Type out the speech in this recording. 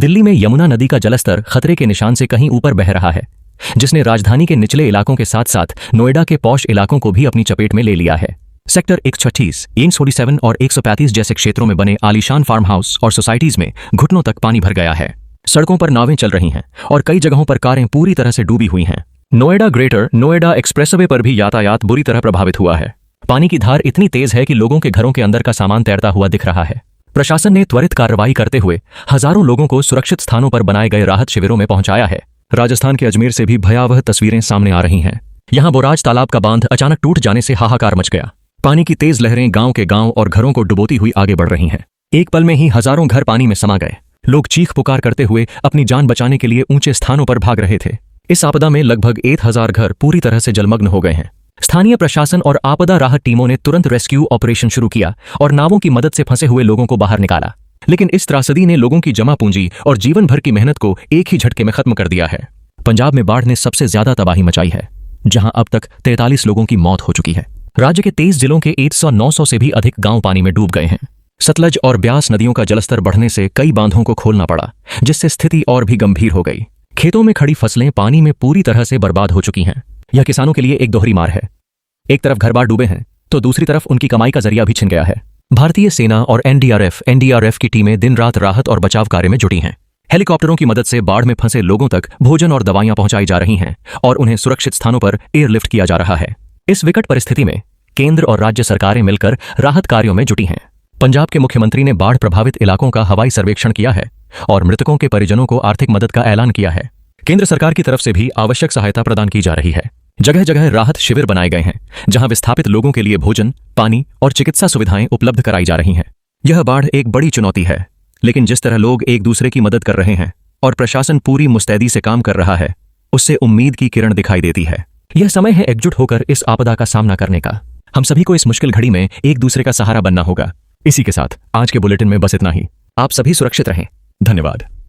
दिल्ली में यमुना नदी का जलस्तर खतरे के निशान से कहीं ऊपर बह रहा है, जिसने राजधानी के निचले इलाकों के साथ साथ नोएडा के पॉश इलाकों को भी अपनी चपेट में ले लिया है। सेक्टर 136, 147 और 135 जैसे क्षेत्रों में बने आलीशान फार्म हाउस और सोसाइटीज में घुटनों तक पानी भर गया है। सड़कों पर नावें चल रही हैं और कई जगहों पर कारें पूरी तरह से डूबी हुई हैं। नोएडा ग्रेटर नोएडा एक्सप्रेसवे पर भी यातायात बुरी तरह प्रभावित हुआ है। पानी की धार इतनी तेज है कि लोगों के घरों के अंदर का सामान तैरता हुआ दिख रहा है। प्रशासन ने त्वरित कार्रवाई करते हुए हजारों लोगों को सुरक्षित स्थानों पर बनाए गए राहत शिविरों में पहुंचाया है। राजस्थान के अजमेर से भी भयावह तस्वीरें सामने आ रही हैं। यहां बोराज तालाब का बांध अचानक टूट जाने से हाहाकार मच गया। पानी की तेज लहरें गांव के गांव और घरों को डुबोती हुई आगे बढ़ रही हैं। एक पल में ही हजारों घर पानी में समा गए। लोग चीख पुकार करते हुए अपनी जान बचाने के लिए ऊंचे स्थानों पर भाग रहे थे। इस आपदा में लगभग 1000 घर पूरी तरह से जलमग्न हो गए हैं। स्थानीय प्रशासन और आपदा राहत टीमों ने तुरंत रेस्क्यू ऑपरेशन शुरू किया और नावों की मदद से फंसे हुए लोगों को बाहर निकाला। लेकिन इस त्रासदी ने लोगों की जमा पूंजी और जीवन भर की मेहनत को एक ही झटके में खत्म कर दिया है। पंजाब में बाढ़ ने सबसे ज्यादा तबाही मचाई है, जहां अब तक 43 लोगों की मौत हो चुकी है। राज्य के 23 जिलों के 100-900 से भी अधिक गांव पानी में डूब गए हैं। सतलज और ब्यास नदियों का जलस्तर बढ़ने से कई बांधों को खोलना पड़ा, जिससे स्थिति और भी गंभीर हो गई। खेतों में खड़ी फसलें पानी में पूरी तरह से बर्बाद हो चुकी हैं। यह किसानों के लिए एक दोहरी मार है। एक तरफ घर बार डूबे हैं तो दूसरी तरफ उनकी कमाई का जरिया भी छिन गया है। भारतीय सेना और एनडीआरएफ की टीमें दिन रात राहत और बचाव कार्य में जुटी हैं। हेलीकॉप्टरों की मदद से बाढ़ में फंसे लोगों तक भोजन और दवाइयां पहुंचाई जा रही हैं और उन्हें सुरक्षित स्थानों पर एयरलिफ्ट किया जा रहा है। इस विकट परिस्थिति में केंद्र और राज्य सरकारें मिलकर राहत कार्यों में जुटी हैं। पंजाब के मुख्यमंत्री ने बाढ़ प्रभावित इलाकों का हवाई सर्वेक्षण किया है और मृतकों के परिजनों को आर्थिक मदद का ऐलान किया है। केंद्र सरकार की तरफ से भी आवश्यक सहायता प्रदान की जा रही है। जगह जगह राहत शिविर बनाए गए हैं, जहां विस्थापित लोगों के लिए भोजन, पानी और चिकित्सा सुविधाएं उपलब्ध कराई जा रही हैं। यह बाढ़ एक बड़ी चुनौती है, लेकिन जिस तरह लोग एक दूसरे की मदद कर रहे हैं और प्रशासन पूरी मुस्तैदी से काम कर रहा है, उससे उम्मीद की किरण दिखाई देती है। यह समय है एकजुट होकर इस आपदा का सामना करने का। हम सभी को इस मुश्किल घड़ी में एक दूसरे का सहारा बनना होगा। इसी के साथ आज के बुलेटिन में बस इतना ही। आप सभी सुरक्षित रहें। धन्यवाद।